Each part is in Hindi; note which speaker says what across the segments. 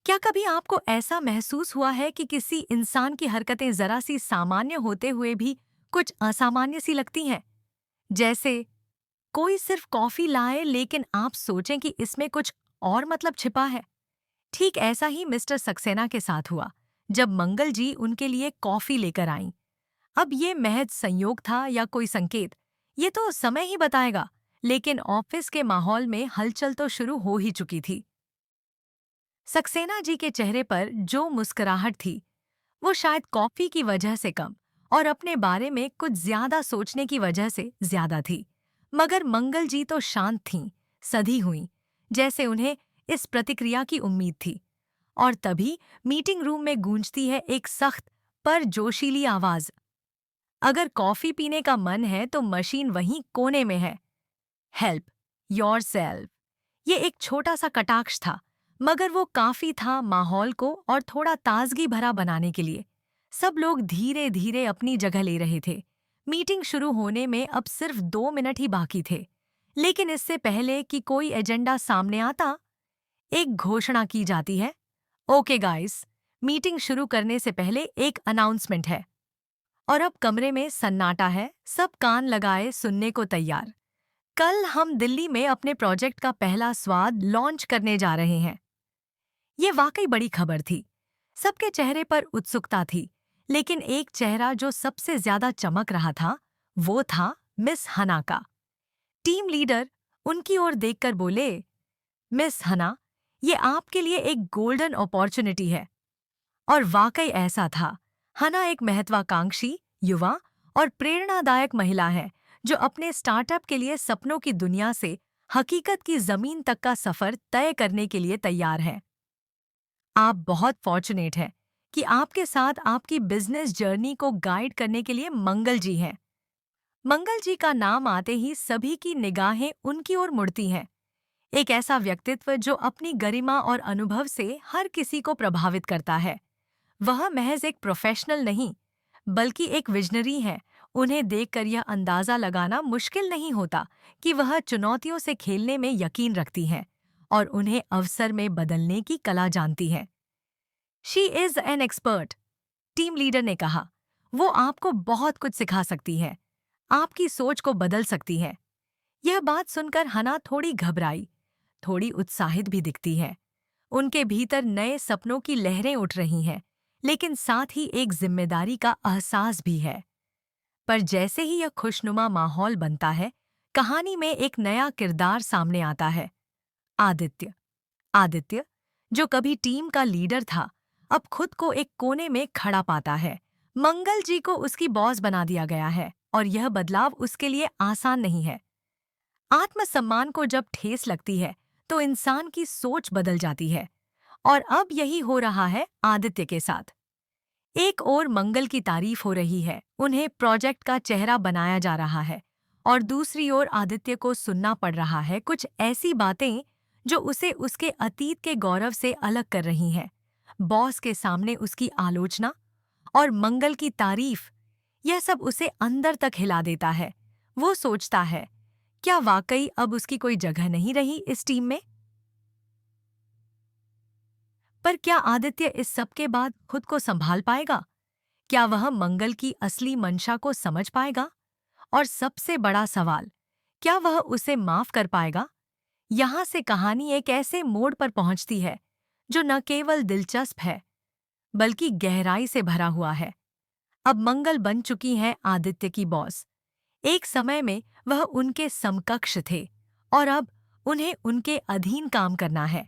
Speaker 1: क्या कभी आपको ऐसा महसूस हुआ है कि किसी इंसान की हरकतें जरा सी सामान्य होते हुए भी कुछ असामान्य सी लगती हैं? जैसे कोई सिर्फ कॉफी लाए लेकिन आप सोचें कि इसमें कुछ और मतलब छिपा है। ठीक ऐसा ही मिस्टर सक्सेना के साथ हुआ जब मंगल जी उनके लिए कॉफी लेकर आईं। अब ये महज संयोग था या कोई संकेत, ये तो समय ही बताएगा। लेकिन ऑफिस के माहौल में हलचल तो शुरू हो ही चुकी थी। सक्सेना जी के चेहरे पर जो मुस्कुराहट थी वो शायद कॉफी की वजह से कम और अपने बारे में कुछ ज्यादा सोचने की वजह से ज्यादा थी। मगर मंगल जी तो शांत थीं, सधी हुईं, जैसे उन्हें इस प्रतिक्रिया की उम्मीद थी। और तभी मीटिंग रूम में गूंजती है एक सख्त पर जोशीली आवाज। अगर कॉफी पीने का मन है तो मशीन वहीं कोने में है। Help yourself. ये एक छोटा सा कटाक्ष था, मगर वो काफी था माहौल को और थोड़ा ताजगी भरा बनाने के लिए। सब लोग धीरे धीरे अपनी जगह ले रहे थे। मीटिंग शुरू होने में अब सिर्फ 2 मिनट ही बाकी थे। लेकिन इससे पहले कि कोई एजेंडा सामने आता, एक घोषणा की जाती है। ओके गाइस, मीटिंग शुरू करने से पहले एक अनाउंसमेंट है। और अब कमरे में सन्नाटा है, सब कान लगाए सुनने को तैयार। कल हम दिल्ली में अपने प्रोजेक्ट का पहला स्वाद लॉन्च करने जा रहे हैं। ये वाकई बड़ी खबर थी। सबके चेहरे पर उत्सुकता थी, लेकिन एक चेहरा जो सबसे ज्यादा चमक रहा था, वो था मिस हना का। टीम लीडर उनकी ओर देखकर बोले, मिस हना, ये आपके लिए एक गोल्डन अपॉर्चुनिटी है। और वाकई ऐसा था। हना एक महत्वाकांक्षी, युवा और प्रेरणादायक महिला है जो अपने स्टार्टअप के लिए सपनों की दुनिया से हकीकत की जमीन तक का सफर तय करने के लिए तैयार है। आप बहुत फॉर्चुनेट हैं कि आपके साथ आपकी बिजनेस जर्नी को गाइड करने के लिए मंगल जी हैं। मंगल जी का नाम आते ही सभी की निगाहें उनकी ओर मुड़ती हैं। एक ऐसा व्यक्तित्व जो अपनी गरिमा और अनुभव से हर किसी को प्रभावित करता है। वह महज एक प्रोफेशनल नहीं, बल्कि एक विजनरी है। उन्हें देखकर यह अंदाजा लगाना मुश्किल नहीं होता कि वह चुनौतियों से खेलने में यकीन रखती हैं और उन्हें अवसर में बदलने की कला जानती हैं। She is an expert, team leader ने कहा। वो आपको बहुत कुछ सिखा सकती है, आपकी सोच को बदल सकती है। यह बात सुनकर हना थोड़ी घबराई, थोड़ी उत्साहित भी दिखती है। उनके भीतर नए सपनों की लहरें उठ रही हैं, लेकिन साथ ही एक जिम्मेदारी का एहसास भी है। पर जैसे ही यह खुशनुमा माहौल बनता है, कहानी में एक नया किरदार सामने आता है। आदित्य। आदित्य, जो कभी टीम का लीडर था, अब खुद को एक कोने में खड़ा पाता है। मंगल जी को उसकी बॉस बना दिया गया है और यह बदलाव उसके लिए आसान नहीं है। आत्मसम्मान को जब ठेस लगती है, तो इंसान की सोच बदल जाती है। और अब यही हो रहा है आदित्य के साथ। एक ओर मंगल की तारीफ हो रही है, उन्हें प्रोजेक्ट का चेहरा बनाया जा रहा है, और दूसरी ओर आदित्य को सुनना पड़ रहा है कुछ ऐसी बातें जो उसे उसके अतीत के गौरव से अलग कर रही हैं। बॉस के सामने उसकी आलोचना और मंगल की तारीफ, यह सब उसे अंदर तक हिला देता है। वो सोचता है, क्या वाकई अब उसकी कोई जगह नहीं रही इस टीम में? पर क्या आदित्य इस सब के बाद खुद को संभाल पाएगा? क्या वह मंगल की असली मंशा को समझ पाएगा? और सबसे बड़ा सवाल, क्या वह उसे माफ कर पाएगा? यहाँ से कहानी एक ऐसे मोड़ पर पहुंचती है जो न केवल दिलचस्प है, बल्कि गहराई से भरा हुआ है। अब मंगल बन चुकी हैं आदित्य की बॉस। एक समय में वह उनके समकक्ष थे, और अब उन्हें उनके अधीन काम करना है।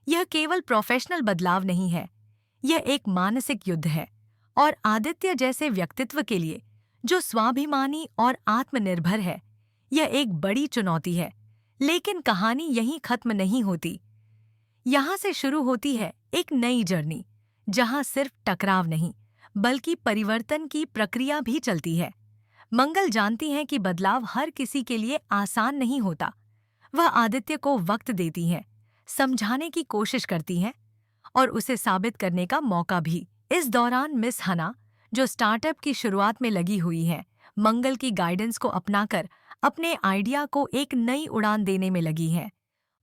Speaker 1: यह केवल प्रोफेशनल बदलाव नहीं है, यह एक मानसिक युद्ध है। और आदित्य जैसे व्यक्तित्व के लिए, जो स्वाभिमानी और आत्मनिर्भर है, यह एक बड़ी चुनौती है। लेकिन कहानी यहीं खत्म नहीं होती। यहाँ से शुरू होती है एक नई जर्नी, जहाँ सिर्फ टकराव नहीं, बल्कि परिवर्तन की प्रक्रिया भी चलती है। मंगल जानती हैं कि बदलाव हर किसी के लिए आसान नहीं होता। वह आदित्य को वक्त देती हैं, समझाने की कोशिश करती हैं और उसे साबित करने का मौका भी। इस दौरान मिस हना, जो स्टार्टअप की शुरुआत में लगी हुई है, मंगल की गाइडेंस को अपनाकर अपने आइडिया को एक नई उड़ान देने में लगी हैं।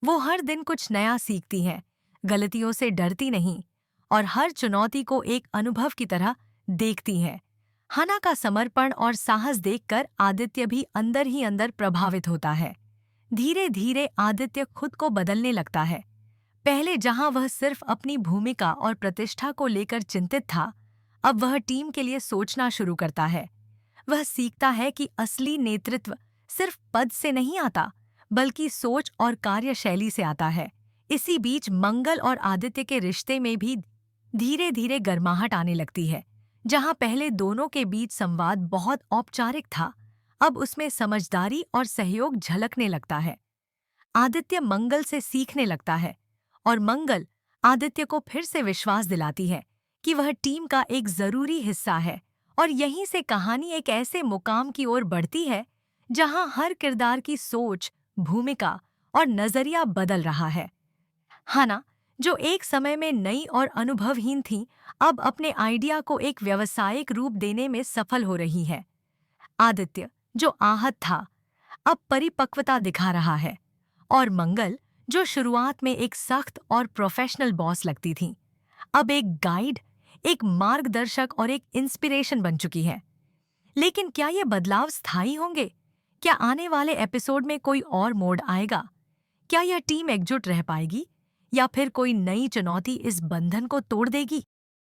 Speaker 1: वो हर दिन कुछ नया सीखती हैं, गलतियों से डरती नहीं और हर चुनौती को एक अनुभव की तरह देखती है। हना का समर्पण और साहस देखकर आदित्य भी अंदर ही अंदर प्रभावित होता है। धीरे धीरे आदित्य खुद को बदलने लगता है। पहले जहां वह सिर्फ अपनी भूमिका और प्रतिष्ठा को लेकर चिंतित था, अब वह टीम के लिए सोचना शुरू करता है। वह सीखता है कि असली नेतृत्व सिर्फ पद से नहीं आता, बल्कि सोच और कार्यशैली से आता है। इसी बीच मंगल और आदित्य के रिश्ते में भी धीरे धीरे गर्माहट आने लगती है। जहां पहले दोनों के बीच संवाद बहुत औपचारिक था, अब उसमें समझदारी और सहयोग झलकने लगता है। आदित्य मंगल से सीखने लगता है और मंगल आदित्य को फिर से विश्वास दिलाती है कि वह टीम का एक जरूरी हिस्सा है। और यहीं से कहानी एक ऐसे मुकाम की ओर बढ़ती है जहां हर किरदार की सोच, भूमिका और नजरिया बदल रहा है। हना, जो एक समय में नई और अनुभवहीन थी, अब अपने आइडिया को एक व्यावसायिक रूप देने में सफल हो रही है। आदित्य, जो आहत था, अब परिपक्वता दिखा रहा है। और मंगल, जो शुरुआत में एक सख्त और प्रोफेशनल बॉस लगती थी, अब एक गाइड, एक मार्गदर्शक और एक इंस्पिरेशन बन चुकी है। लेकिन क्या ये बदलाव स्थायी होंगे? क्या आने वाले एपिसोड में कोई और मोड़ आएगा? क्या यह टीम एकजुट रह पाएगी या फिर कोई नई चुनौती इस बंधन को तोड़ देगी?